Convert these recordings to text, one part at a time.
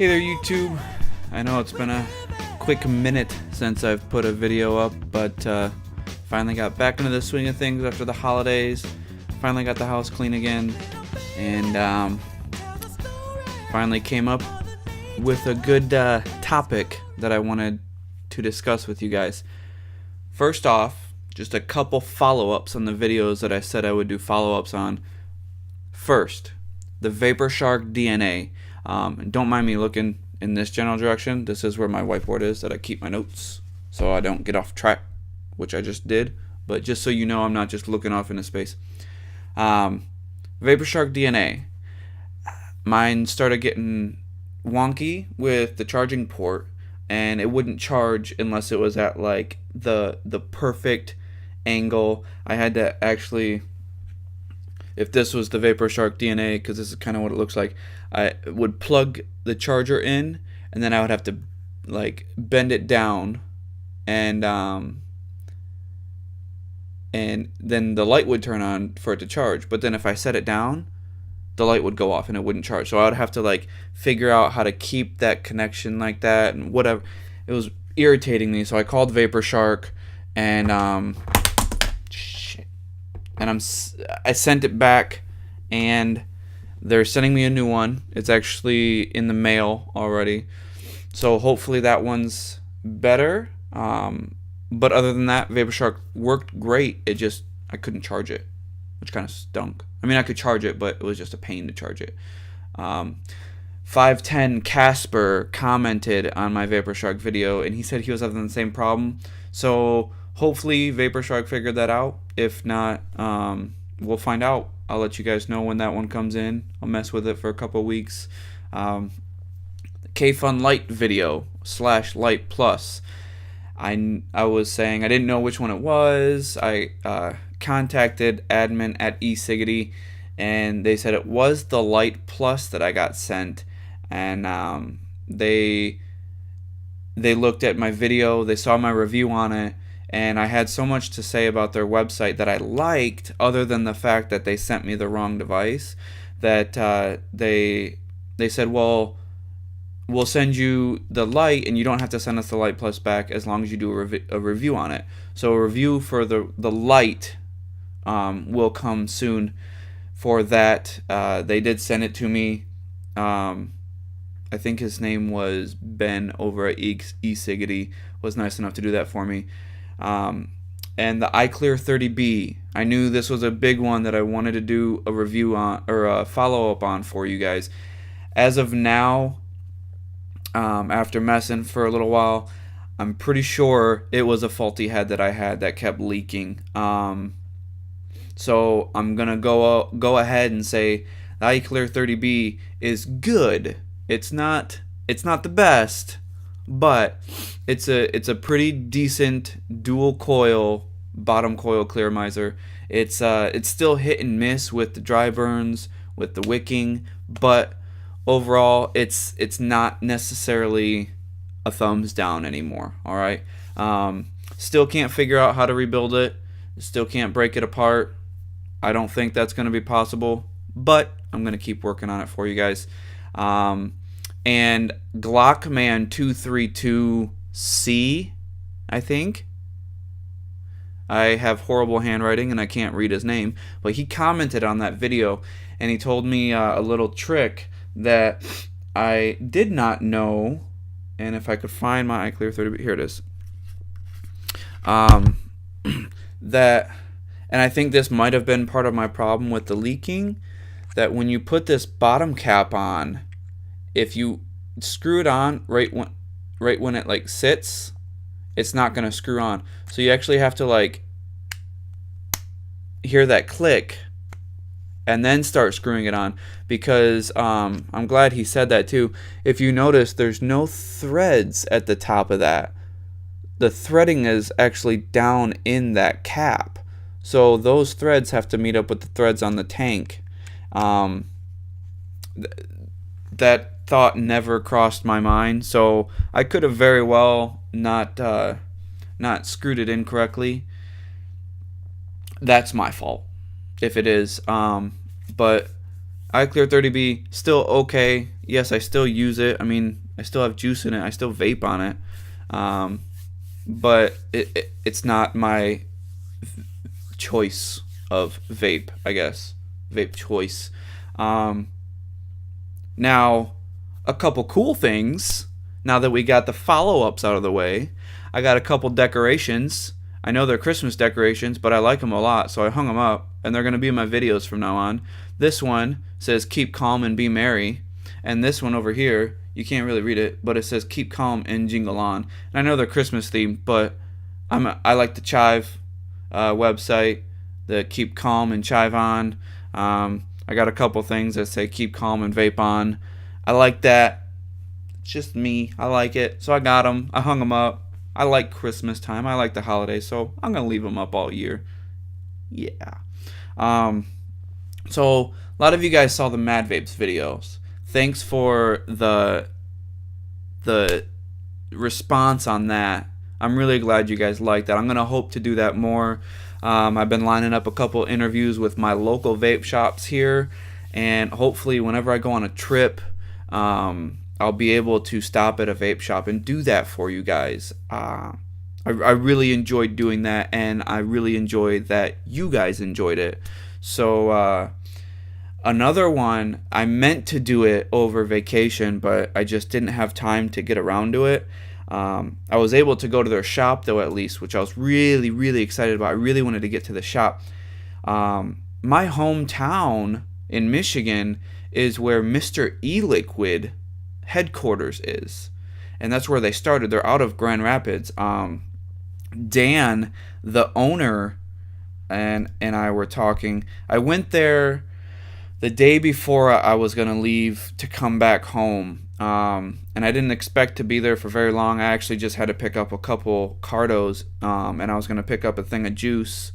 Hey there YouTube, I know it's been a quick minute since I've put a video up, but finally got back into the swing of things after the holidays, finally got the house clean again, and finally came up with a good topic that I wanted to discuss with you guys. First off, just a couple follow-ups on the videos that I said I would do follow-ups on. First, the VaporShark DNA. Don't mind me looking in this general direction. This is where my whiteboard is that I keep my notes so I don't get off track, which I just did. But just so you know, I'm not just looking off into space. VaporShark DNA. Mine started getting wonky with the charging port, and it wouldn't charge unless it was at like the perfect angle. I had to actually, if this was the VaporShark DNA, because this is kind of what it looks like, I would plug the charger in, and then I would have to like bend it down, and then the light would turn on for it to charge. But then if I set it down, the light would go off and it wouldn't charge. So I would have to like figure out how to keep that connection like that and whatever. It was irritating me, so I called VaporShark, and I sent it back, and they're sending me a new one. It's actually in the mail already, so hopefully that one's better. But other than that, VaporShark worked great. I couldn't charge it, which kind of stunk. I mean, I could charge it, but it was just a pain to charge it. 510 Casper commented on my VaporShark video, and he said he was having the same problem. So hopefully VaporShark figured that out. If not, we'll find out. I'll let you guys know when that one comes in. I'll mess with it for a couple weeks. Kayfun Lite video / Lite Plus. I was saying I didn't know which one it was. I contacted admin at ELiquid, and they said it was the Lite Plus that I got sent. And they looked at my video, they saw my review on it, and I had so much to say about their website that I liked, other than the fact that they sent me the wrong device, that they said, well, we'll send you the Lite, and you don't have to send us the Lite Plus back as long as you do a review on it. So a review for the Lite will come soon for that. They did send it to me. I think his name was Ben over at ELiquid, was nice enough to do that for me. And the iClear 30B, I knew this was a big one that I wanted to do a review on, or a follow-up on for you guys. As of now, after messing for a little while, I'm pretty sure it was a faulty head that I had that kept leaking. So I'm gonna go ahead and say the iClear 30B is good. It's not the best, but it's a pretty decent dual coil bottom coil clear miser. It's still hit and miss with the dry burns, with the wicking, but overall it's not necessarily a thumbs down anymore. All right. Still can't figure out how to rebuild it. Still can't break it apart. I don't think that's going to be possible, but I'm going to keep working on it for you guys. And Glockman 232C, I think. I have horrible handwriting and I can't read his name, but he commented on that video, and he told me a little trick that I did not know. And if I could find my iClear 30, here it is. And I think this might have been part of my problem with the leaking, that when you put this bottom cap on, if you screw it on right when it like sits, it's not going to screw on. So you actually have to like hear that click and then start screwing it on, because I'm glad he said that too. If you notice, there's no threads at the top of that. The threading is actually down in that cap. So those threads have to meet up with the threads on the tank. That thought never crossed my mind, so I could have very well not screwed it in correctly. That's my fault if it is. But iClear 30B still okay. Yes, I still use it. I mean, I still have juice in it. I still vape on it. But it's not my choice of vape, I guess. Vape choice. Um, Now, a couple cool things. Now that we got the follow-ups out of the way, I got a couple decorations. I know they're Christmas decorations, but I like them a lot, so I hung them up, and they're going to be in my videos from now on. This one says, "Keep calm and be merry." And this one over here, you can't really read it, but it says, "Keep calm and jingle on." And I know they're Christmas themed, but I like the Chive website, the "Keep calm and chive on." I got a couple things that say "Keep calm and vape on." I like that. It's just me. I like it. So I got them. I hung them up. I like Christmas time. I like the holidays. So I'm going to leave them up all year. Yeah. So a lot of you guys saw the Mad Vapes videos. Thanks for the response on that. I'm really glad you guys like that. I'm going to hope to do that more. I've been lining up a couple interviews with my local vape shops here, and hopefully whenever I go on a trip, I'll be able to stop at a vape shop and do that for you guys. I really enjoyed doing that, and I really enjoyed that you guys enjoyed it. So another one, I meant to do it over vacation, but I just didn't have time to get around to it. I was able to go to their shop, though, at least, which I was really, really excited about. I really wanted to get to the shop. My hometown in Michigan is where Mr. ELiquid headquarters is, and that's where they started. They're out of Grand Rapids. Dan, the owner, and I were talking. I went there the day before I was going to leave to come back home. And I didn't expect to be there for very long. I actually just had to pick up a couple cardos, and I was going to pick up a thing of juice.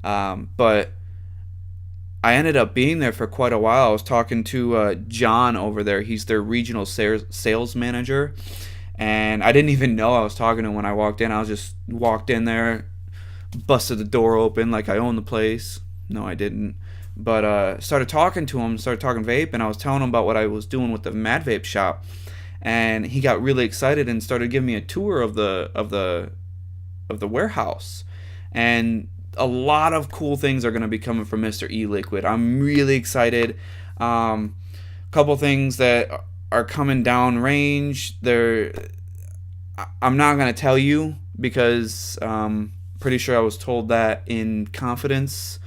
But I ended up being there for quite a while. I was talking to John over there. He's their regional sales manager. And I didn't even know I was talking to him when I walked in. I was just walked in there, busted the door open like I own the place. No, I didn't. But started talking to him, started talking vape, and I was telling him about what I was doing with the Mad Vape shop. And he got really excited and started giving me a tour of the warehouse. And a lot of cool things are going to be coming from Mr. ELiquid. I'm really excited. Couple things that are coming down range. I'm not going to tell you because pretty sure I was told that in confidence.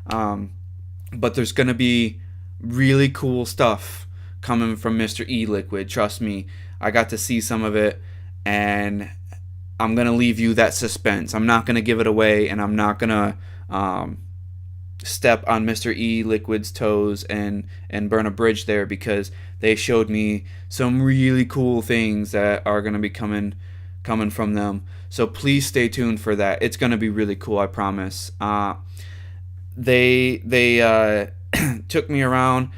But there's going to be really cool stuff coming from Mr. ELiquid. Trust me, I got to see some of it, and I'm going to leave you that suspense. I'm not going to give it away, and I'm not going to step on Mr. ELiquid's toes and burn a bridge there, because they showed me some really cool things that are going to be coming from them. So please stay tuned for that. It's going to be really cool, I promise. They took me around.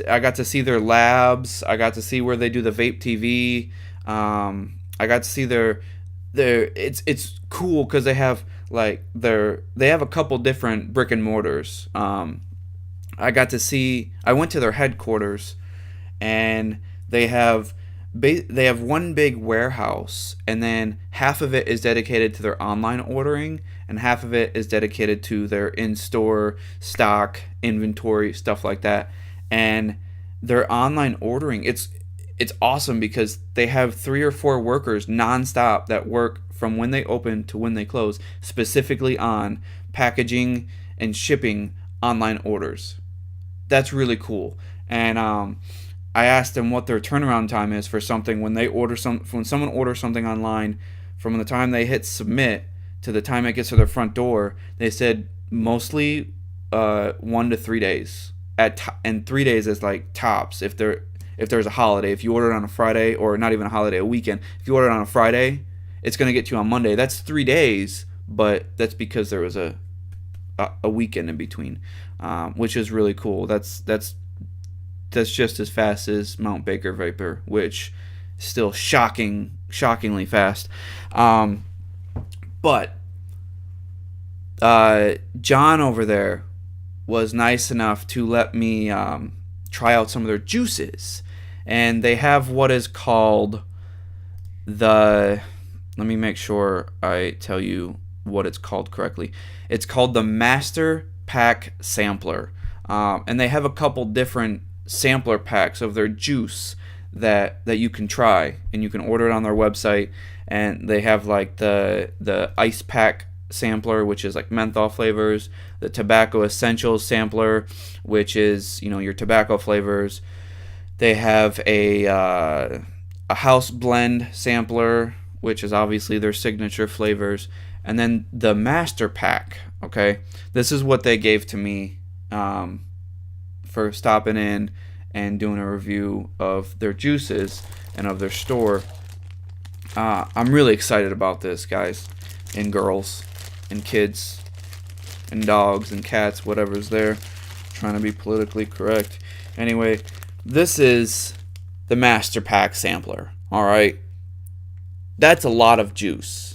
I got to see their labs. I got to see where they do the vape TV. I got to see their it's cool because they have a couple different brick and mortars. I went to their headquarters, and they have one big warehouse, and then half of it is dedicated to their online ordering, and half of it is dedicated to their in-store stock, inventory, stuff like that. And their online ordering, it's awesome because they have 3 or 4 workers nonstop that work from when they open to when they close, specifically on packaging and shipping online orders. That's really cool. And I asked them what their turnaround time is for something when someone orders something online, from the time they hit submit to the time it gets to their front door. They said mostly 1 to 3 days. And 3 days is like tops if there's a holiday. If you order it on a Friday, or not even a holiday, a weekend, if you order it on a Friday, it's going to get to you on Monday. That's 3 days, but that's because there was a weekend in between, which is really cool. That's just as fast as Mount Baker Vapor, which is still shockingly fast. But John over there was nice enough to let me try out some of their juices. and they have what is called the, let me make sure I tell you what it's called correctly. It's called the Master Pack Sampler, and they have a couple different sampler packs of their juice that you can try, and you can order it on their website. And they have like the ice pack sampler, which is like menthol flavors, the tobacco essentials sampler, which is, you know, your tobacco flavors. They have a house blend sampler, which is obviously their signature flavors, and then the master pack. Okay, this is what they gave to me for stopping in and doing a review of their juices and of their store. I'm really excited about this, guys and girls and kids and dogs and cats, whatever's there. Trying to be politically correct. Anyway, this is the Master Pack Sampler. Alright, that's a lot of juice.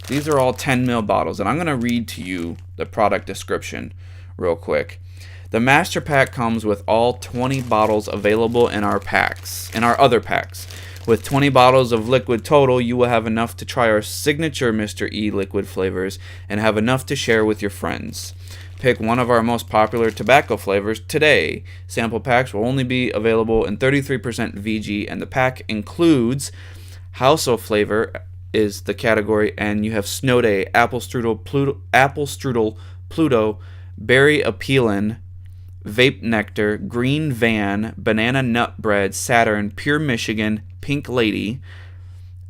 These are all 10 ml bottles, and I'm going to read to you the product description real quick. The Master Pack comes with all 20 bottles available in our packs, in our other packs. With 20 bottles of liquid total, you will have enough to try our signature Mr. ELiquid flavors and have enough to share with your friends. Pick one of our most popular tobacco flavors today. Sample packs will only be available in 33% VG, and the pack includes House of Flavor is the category, and you have Snow Day, Apple Strudel, Pluto, Berry Appealin', Vape Nectar, Green Van, Banana Nut Bread, Saturn, Pure Michigan, Pink Lady,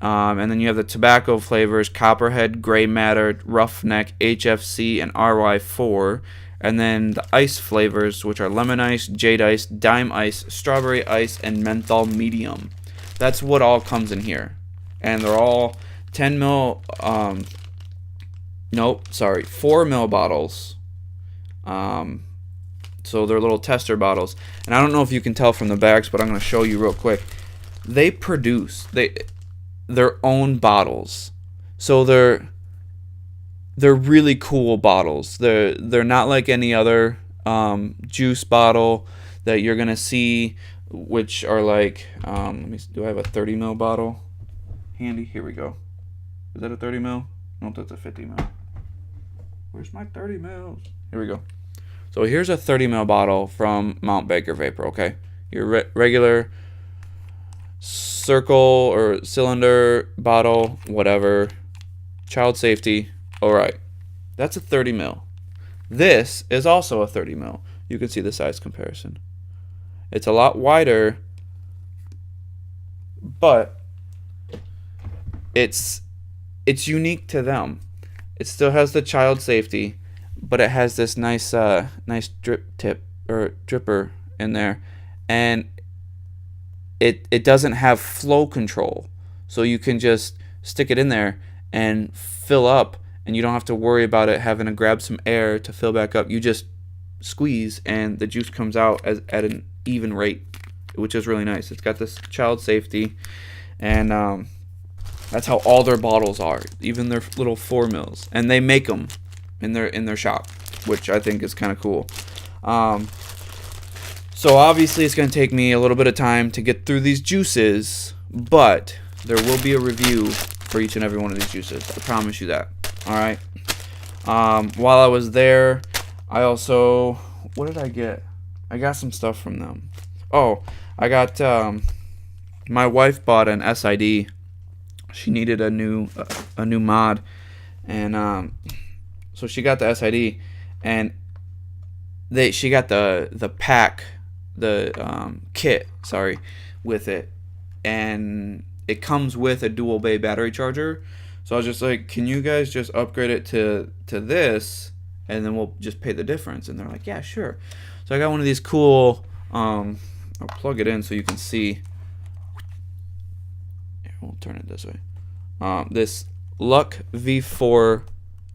and then you have the tobacco flavors, Copperhead, Gray Matter, Roughneck, HFC, and RY4, and then the ice flavors, which are Lemon Ice, Jade Ice, Dime Ice, Strawberry Ice, and Menthol Medium. That's what all comes in here, and they're all 10 mil, 4 mil bottles. So they're little tester bottles, and I don't know if you can tell from the bags, but I'm going to show you real quick. They produce their own bottles, so they're really cool bottles. They're not like any other juice bottle that you're gonna see, which are like let me see, do I have a 30 ml bottle handy? Here we go. Is that a 30 ml? No, that's a 50 ml. Where's my 30 mils? Here we go. So here's a 30 ml bottle from Mount Baker Vapor. Okay, your regular circle or cylinder bottle, whatever, child safety. All right, that's a 30 ml. This is also a 30 ml. You can see the size comparison. It's a lot wider, but it's unique to them. It still has the child safety, but it has this nice drip tip or dripper in there, and it doesn't have flow control, so you can just stick it in there and fill up, and you don't have to worry about it having to grab some air to fill back up. You just squeeze and the juice comes out at an even rate, which is really nice. It's got this child safety, and that's how all their bottles are, even their little 4 mils, and they make them in their shop, which I think is kind of cool. So obviously it's going to take me a little bit of time to get through these juices, but there will be a review for each and every one of these juices. I promise you that. All right. While I was there, I also, what did I get? I got some stuff from them. Oh, I got my wife bought an SID. She needed a new mod, and so she got the SID, and she got the pack, the kit, with it, and it comes with a dual bay battery charger. So I was just like, can you guys just upgrade it to this, and then we'll just pay the difference? And they're like, yeah, sure. So I got one of these cool, I'll plug it in so you can see. Here, we'll turn it this way. This Luck V4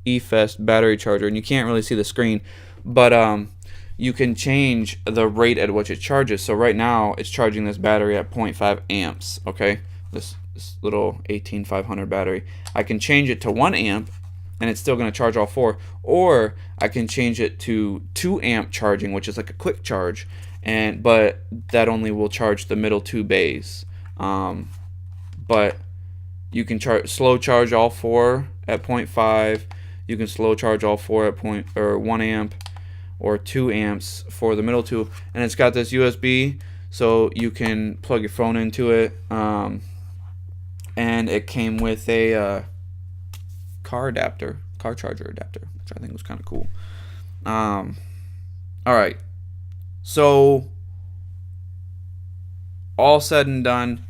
eFest battery charger, and you can't really see the screen, but you can change the rate at which it charges. So right now it's charging this battery at 0.5 amps. Okay, this little 18500 battery. I can change it to 1 amp, and it's still going to charge all 4, or I can change it to 2 amp charging, which is like a quick charge, but that only will charge the middle 2 bays. But you can slow charge all 4 at 0.5. You can slow charge all 4 at 1 amp or 2 amps for the middle 2, and it's got this USB, so you can plug your phone into it. And it came with a car charger adapter, which I think was kind of cool. All right, so all said and done,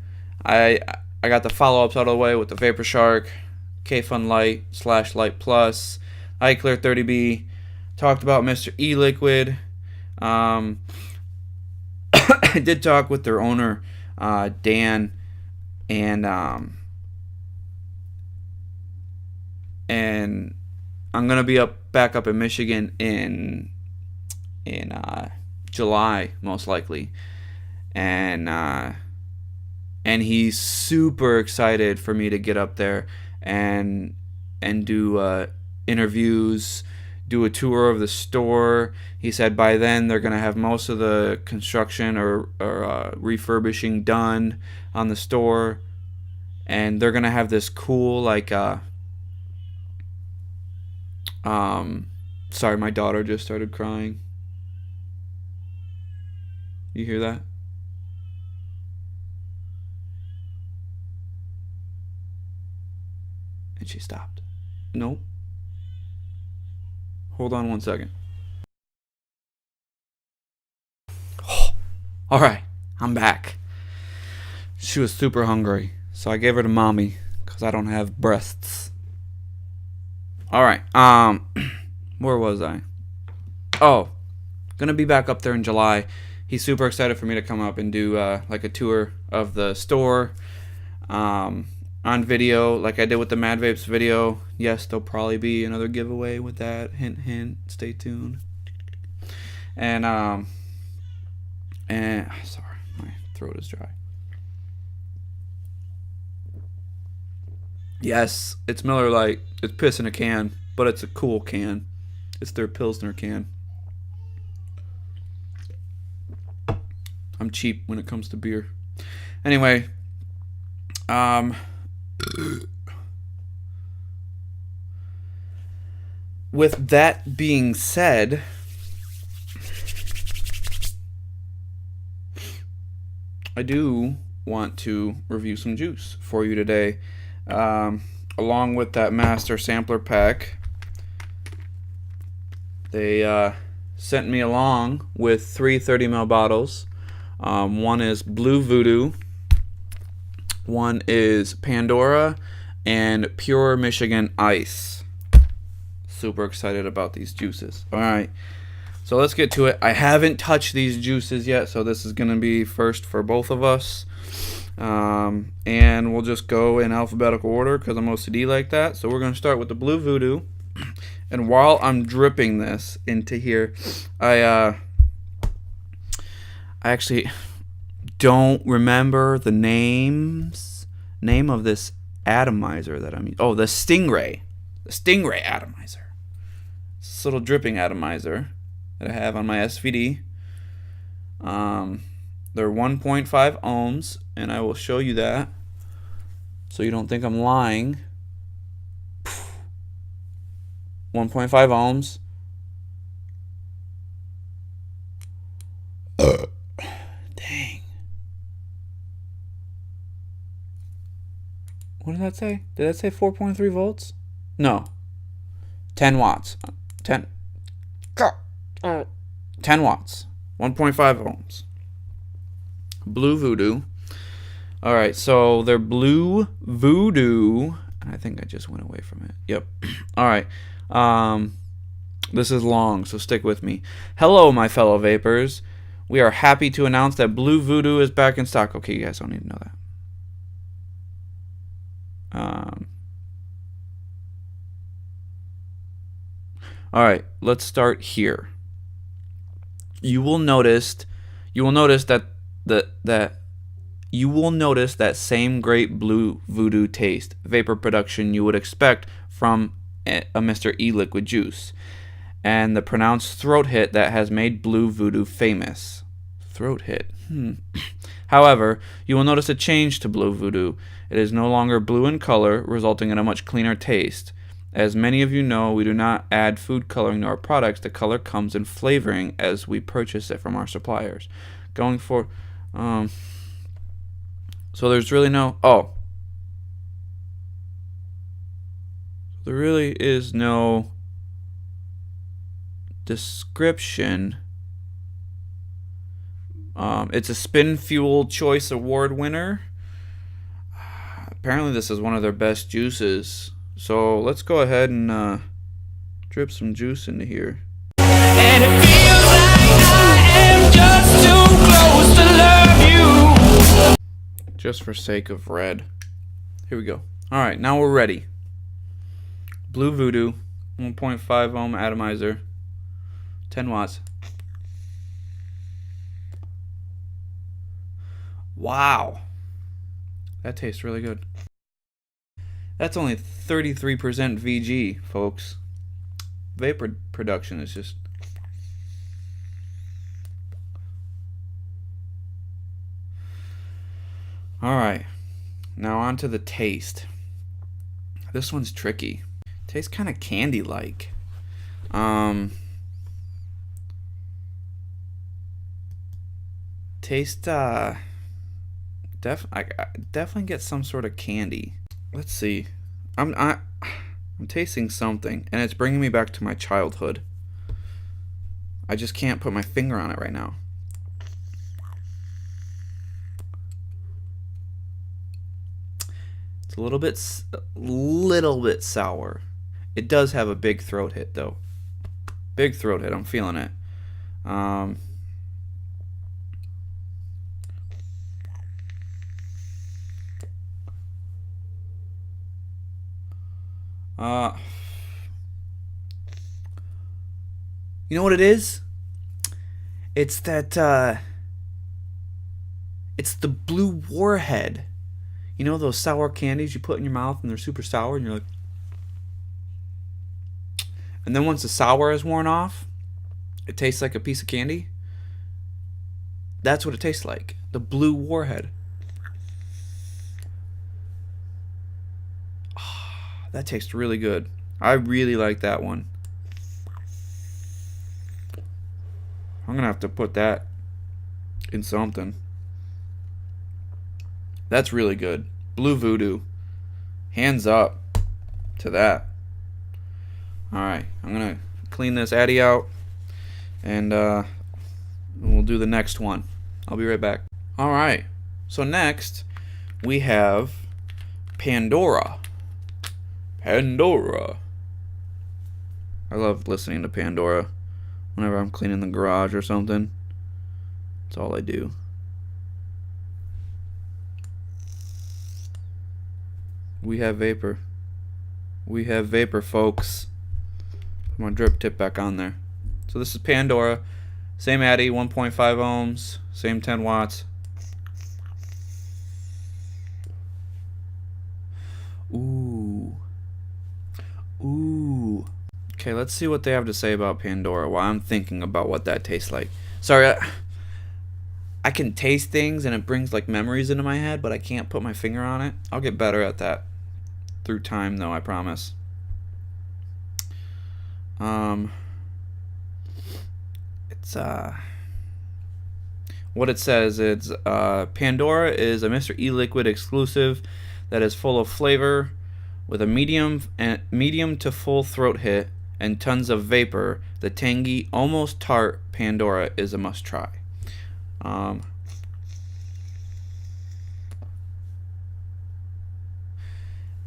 I got the follow-ups out of the way with the VaporShark, Kayfun Lite / Lite Plus, iClear 30B. Talked about Mr. ELiquid. I did talk with their owner, Dan, and I'm gonna be back up in Michigan in July, most likely, and he's super excited for me to get up there and do interviews, do a tour of the store. He said by then they're gonna have most of the construction or refurbishing done on the store, and they're gonna have this cool sorry, my daughter just started crying. You hear that? And she stopped. Nope. Hold on 1 second. All right, I'm back. She was super hungry, so I gave her to mommy because I don't have breasts. All right, where was I? Oh, gonna be back up there in July. He's super excited for me to come up and do like a tour of the store on video, like I did with the Mad Vapes video. Yes, there'll probably be another giveaway with that. Hint, hint. Stay tuned. And sorry, my throat is dry. Yes, it's Miller Lite. It's piss in a can, but it's a cool can. It's their Pilsner can. I'm cheap when it comes to beer. Anyway, with that being said, I do want to review some juice for you today. Along with that master sampler pack, they sent me along with 3 30ml bottles. One is Blue Voodoo, one is Pandora, and Pure Michigan Ice. Super excited about these juices. Alright, so let's get to it. I haven't touched these juices yet, so this is going to be first for both of us. And we'll just go in alphabetical order because I'm OCD like that. So we're going to start with the Blue Voodoo. And while I'm dripping this into here, I actually don't remember the name of this atomizer that I'm using. Oh, the Stingray atomizer. It's this little dripping atomizer that I have on my SVD. They're 1.5 ohms, and I will show you that so you don't think I'm lying. 1.5 ohms. Dang. What did that say? Did that say 4.3 volts? No. 10 watts. 10 watts. 1.5 ohms. Blue Voodoo. Alright, so they're Blue Voodoo. I think I just went away from it. Yep. Alright. This is long, so stick with me. Hello, my fellow vapors. We are happy to announce that Blue Voodoo is back in stock. Okay, you guys don't need to know that. Alright, let's start here. You will notice that same great Blue Voodoo taste, vapor production you would expect from a Mr. ELiquid juice, and the pronounced throat hit that has made Blue Voodoo famous. throat hit. However, you will notice a change to Blue Voodoo. It is no longer blue in color, resulting in a much cleaner taste. As many of you know, we do not add food coloring to our products. The color comes in flavoring as we purchase it from our suppliers. Going for, so there's really no, there really is no description. It's a Spin Fuel Choice Award winner. Apparently this is one of their best juices. So let's go ahead and drip some juice into here. And it feels like I am just too close to love you. Just for sake of red. Here we go. Alright, now we're ready. Blue Voodoo, 1.5 ohm atomizer, 10 watts. Wow, that tastes really good. That's only 33% VG, folks. Vapor production is just... Alright, now on to the taste. This one's tricky. Tastes kind of candy-like. Taste, I definitely get some sort of candy. Let's see. I'm tasting something, and it's bringing me back to my childhood. I just can't put my finger on it right now. It's a little bit sour. It does have a big throat hit, though. Big throat hit. I'm feeling it. You know what it is? It's that, it's the blue warhead. You know those sour candies you put in your mouth and they're super sour and you're like... And then once the sour is worn off, it tastes like a piece of candy. That's what it tastes like. The blue warhead. That tastes really good. I really like that one. I'm gonna have to put that in something. That's really good. Blue Voodoo. Hands up to that. Alright, I'm gonna clean this Addy out and we'll do the next one. I'll be right back. Alright, so next we have Pandora. Pandora. I love listening to Pandora whenever I'm cleaning the garage or something. That's all I do. We have vapor. We have vapor, folks. Put my drip tip back on there. So this is Pandora. Same Addy, 1.5 ohms, same 10 watts. Ooh. Ooh. Okay, let's see what they have to say about Pandora while I'm thinking about what that tastes like. Sorry, I can taste things and it brings like memories into my head, but I can't put my finger on it. I'll get better at that through time, though, I promise. It's what it says is Pandora is a Mr. ELiquid exclusive that is full of flavor with a medium to full throat hit and tons of vapor. The tangy, almost tart Pandora is a must try.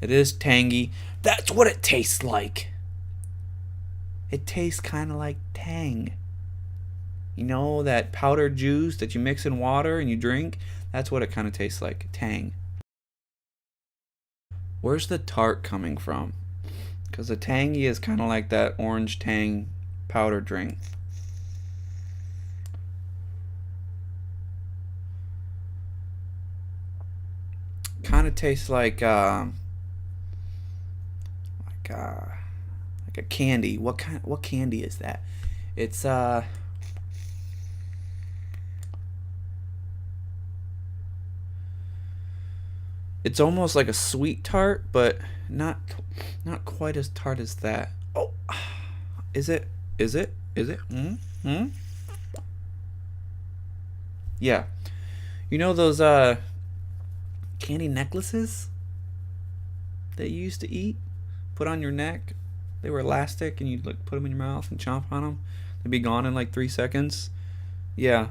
It is tangy. That's what it tastes like. It tastes kind of like Tang. You know that powdered juice that you mix in water and you drink? That's what it kind of tastes like. Tang. Where's the tart coming from? Because the tangy is kind of like that orange Tang powder drink. Kind of tastes like a candy. What candy is that? It's It's almost like a sweet tart, but not quite as tart as that. Oh, is it? Is it? Is it? Hmm. Yeah. You know those candy necklaces that you used to eat, put on your neck? They were elastic, and you'd like put them in your mouth and chomp on them. They'd be gone in like 3 seconds. Yeah,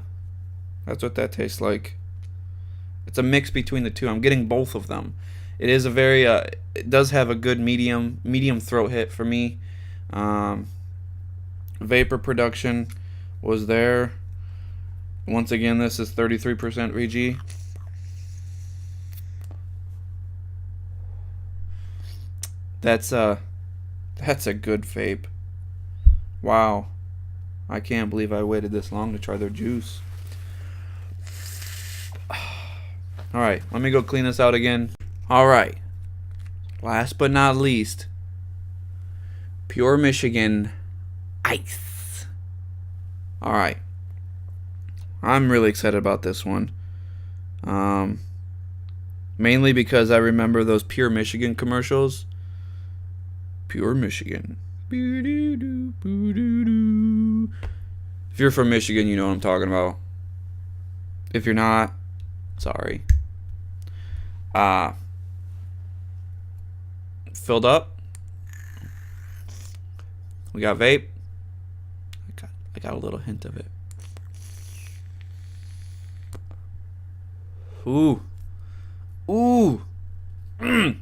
that's what that tastes like. It's a mix between the two. I'm getting both of them. It is a very it does have a good medium throat hit for me. Vapor production was there. Once again, this is 33% VG. That's a good vape. Wow. I can't believe I waited this long to try their juice. Alright, let me go clean this out again. Alright. Last but not least, Pure Michigan Ice. Alright. I'm really excited about this one. Mainly because I remember those Pure Michigan commercials. Pure Michigan. If you're from Michigan, you know what I'm talking about. If you're not, sorry. Filled up. We got vape. I got a little hint of it. Ooh. Ooh. Mm.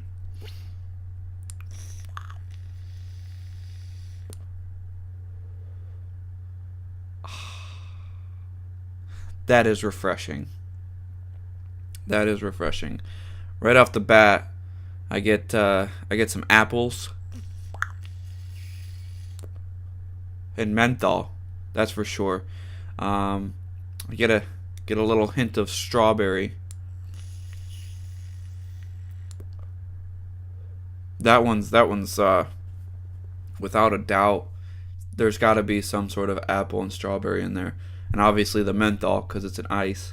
That is refreshing. That is refreshing. Right off the bat, I get some apples and menthol. That's for sure. I get a little hint of strawberry. That one's without a doubt. There's got to be some sort of apple and strawberry in there, and obviously the menthol because it's an ice.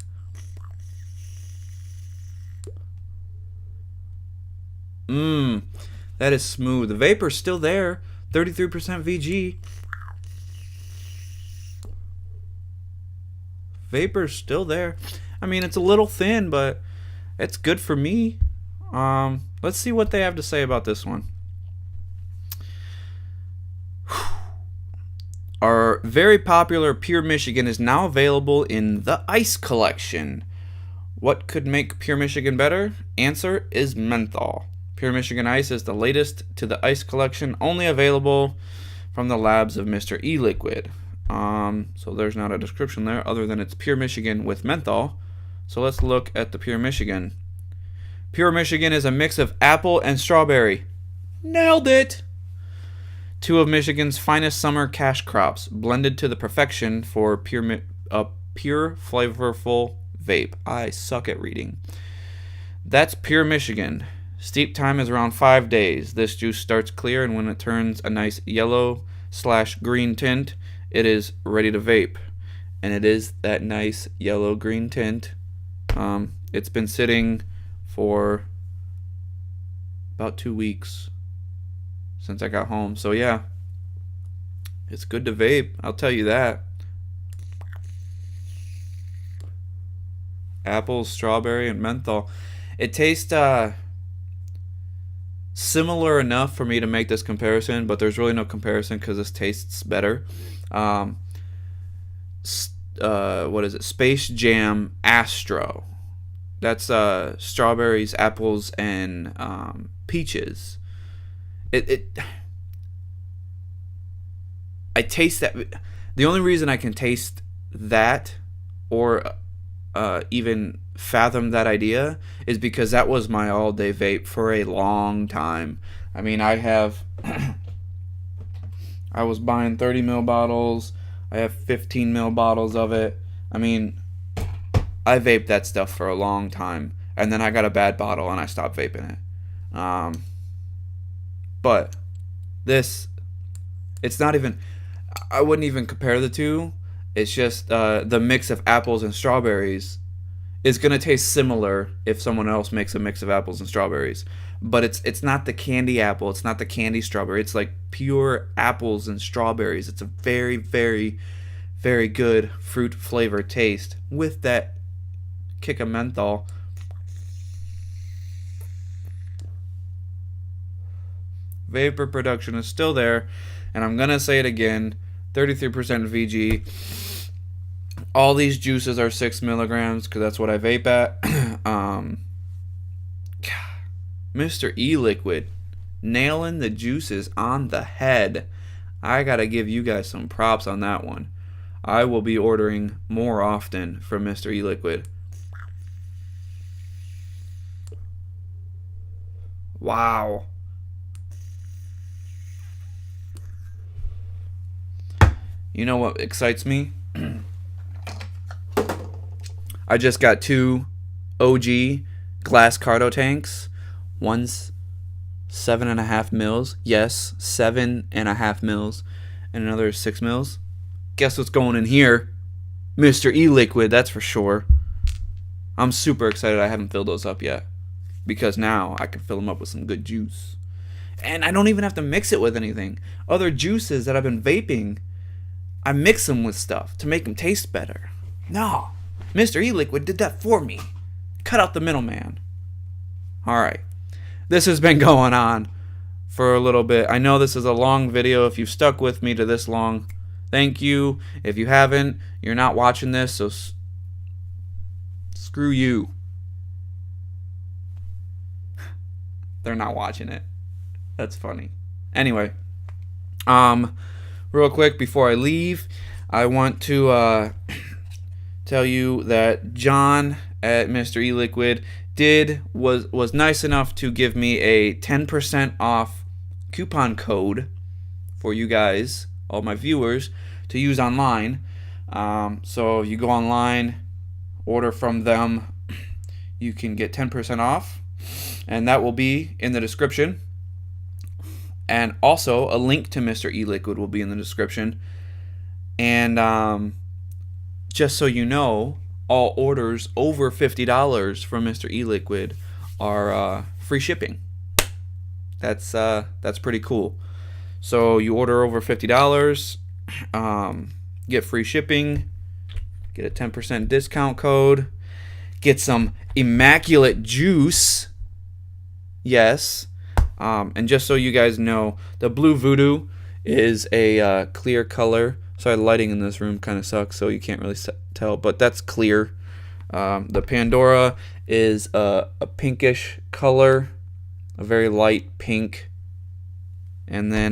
That is smooth. The vapor's still there. 33% VG. Vapor's still there. I mean, it's a little thin, but it's good for me. Let's see what they have to say about this one. Our very popular Pure Michigan is now available in the Ice Collection. What could make Pure Michigan better? Answer is menthol. Pure Michigan Ice is the latest to the Ice Collection, only available from the labs of Mr. ELiquid. So there's not a description there other than it's Pure Michigan with menthol. So let's look at the Pure Michigan. Pure Michigan is a mix of apple and strawberry. Nailed it! Two of Michigan's finest summer cash crops, blended to the perfection for pure flavorful vape. I suck at reading. That's Pure Michigan. Steep time is around 5 days. This juice starts clear, and when it turns a nice yellow/green tint, it is ready to vape. And it is that nice yellow-green tint. It's been sitting for about 2 weeks since I got home. So yeah, it's good to vape, I'll tell you that. Apple, strawberry, and menthol. It tastes similar enough for me to make this comparison, but there's really no comparison because this tastes better. What is it? Space Jam Astro. That's strawberries, apples, and peaches. I taste that. The only reason I can taste that or even fathom that idea is because that was my all-day vape for a long time. I mean, I was buying 30 ml bottles. I have 15 ml bottles of it. I mean, I vaped that stuff for a long time, and then I got a bad bottle and I stopped vaping it. But this, it's not even, I wouldn't even compare the two. It's just the mix of apples and strawberries is going to taste similar if someone else makes a mix of apples and strawberries. But it's not the candy apple, it's not the candy strawberry. It's like pure apples and strawberries. It's a very, very, very good fruit flavor taste with that kick of menthol. Vapor production is still there, and I'm going to say it again, 33% VG. All these juices are 6 milligrams because that's what I vape at. Mr. ELiquid, nailing the juices on the head. I gotta give you guys some props on that one. I will be ordering more often from Mr. ELiquid. Wow. You know what excites me? I just got 2 OG glass cardo tanks. One's 7.5 mils. Yes, 7.5 mils. And another is 6 mils. Guess what's going in here? Mr. ELiquid, that's for sure. I'm super excited I haven't filled those up yet, because now I can fill them up with some good juice. And I don't even have to mix it with anything. Other juices that I've been vaping, I mix them with stuff to make them taste better. No. Mr. ELiquid did that for me. Cut out the middleman. Alright. This has been going on for a little bit. I know this is a long video. If you've stuck with me to this long, thank you. If you haven't, you're not watching this, so screw you. They're not watching it. That's funny. Anyway, real quick before I leave, I want to tell you that John at Mr. ELiquid was nice enough to give me a 10% off coupon code for you guys, all my viewers, to use online. So if you go online, order from them, you can get 10% off, and that will be in the description. And also a link to Mr. ELiquid will be in the description. And just so you know, all orders over $50 from Mr. ELiquid are free shipping. That's pretty cool. So you order over $50, get free shipping, get a 10% discount code, get some immaculate juice. Yes. And just so you guys know, the Blue Voodoo is a clear color. Sorry, the lighting in this room kind of sucks, so you can't really tell, but that's clear. The Pandora is a pinkish color, a very light pink. And then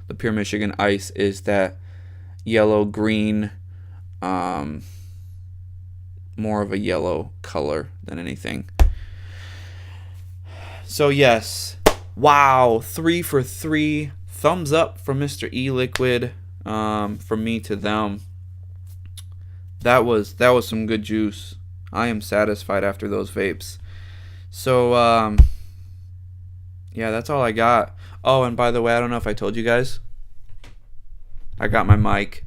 the Pure Michigan Ice is that yellow-green, more of a yellow color than anything. So yes, wow, 3 for 3, thumbs up from Mr. ELiquid. From me to them. That was some good juice. I am satisfied after those vapes. So yeah, that's all I got. Oh, and by the way, I don't know if I told you guys, I got my mic.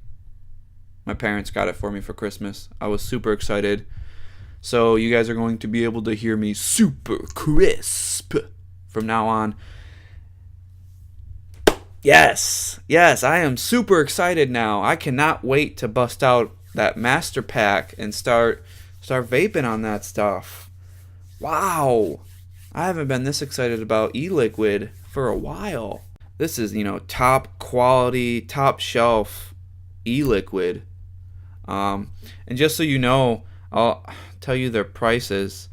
My parents got it for me for Christmas. I was super excited. So you guys are going to be able to hear me super crisp from now on. Yes, I am super excited now. I cannot wait to bust out that master pack and start vaping on that stuff. Wow, I haven't been this excited about ELiquid for a while. This is, top quality, top shelf ELiquid. And just so you know, I'll tell you their prices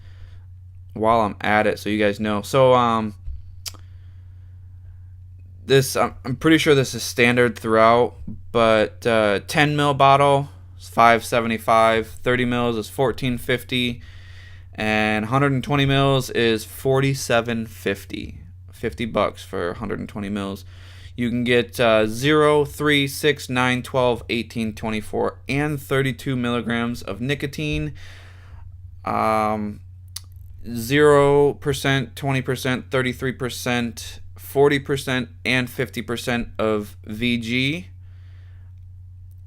while I'm at it, so you guys know. So this, I'm pretty sure this is standard throughout, but 10 mil bottle is $5.75, 30 mils is $14.50, and 120 mils is $47.50. $50 for 120 mils. You can get 0, 3, 6, 9, 12, 18, 24, and 32 milligrams of nicotine. 0%, 20%, 33%, 40%, and 50% of VG.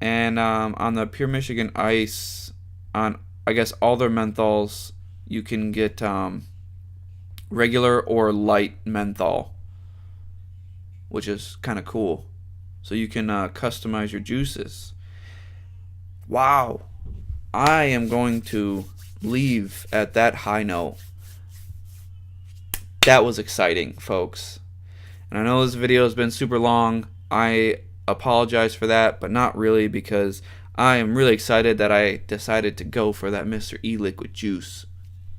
And on the Pure Michigan Ice, on I guess all their menthols, you can get regular or light menthol, which is kind of cool. So you can customize your juices. Wow. I am going to leave at that high note. That was exciting, folks. And I know this video has been super long. I apologize for that, but not really, because I am really excited that I decided to go for that Mr. ELiquid juice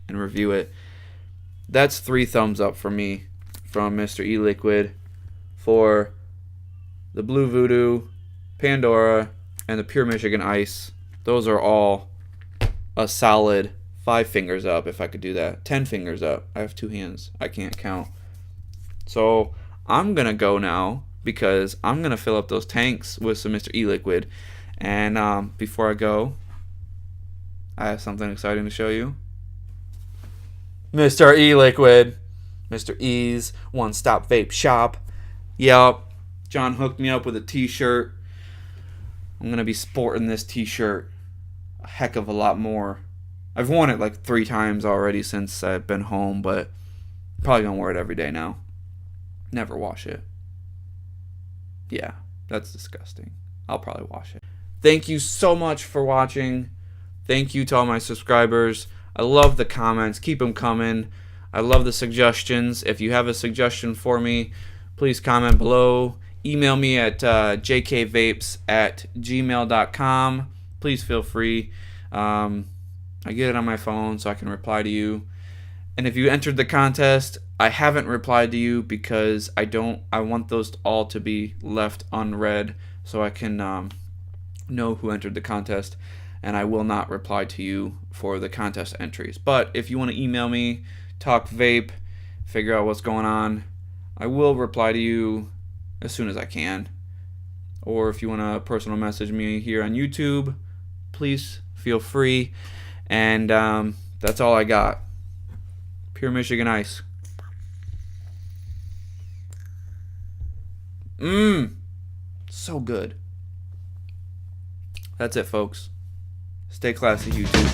and review it. That's 3 thumbs up for me from Mr. ELiquid for the Blue Voodoo, Pandora, and the Pure Michigan Ice. Those are all a solid 5 fingers up, if I could do that. 10 fingers up. I have 2 hands. I can't count. So I'm going to go now, because I'm going to fill up those tanks with some Mr. ELiquid. And before I go, I have something exciting to show you. Mr. ELiquid. Mr. E's one-stop vape shop. Yup. John hooked me up with a t-shirt. I'm going to be sporting this t-shirt a heck of a lot more. I've worn it like 3 times already since I've been home, but I'm probably going to wear it every day now. Never wash it. Yeah, that's disgusting. I'll probably wash it. Thank you so much for watching. Thank you to all my subscribers. I love the comments. Keep them coming. I love the suggestions. If you have a suggestion for me, please comment below. Email me at jkvapes@gmail.com. Please feel free. I get it on my phone, so I can reply to you. And if you entered the contest, I haven't replied to you because I want those all to be left unread, so I can know who entered the contest, and I will not reply to you for the contest entries. But if you want to email me, talk vape, figure out what's going on, I will reply to you as soon as I can. Or if you want to personal message me here on YouTube, please feel free. And that's all I got. Pure Michigan Ice. So good. That's it, folks. Stay classy, YouTube.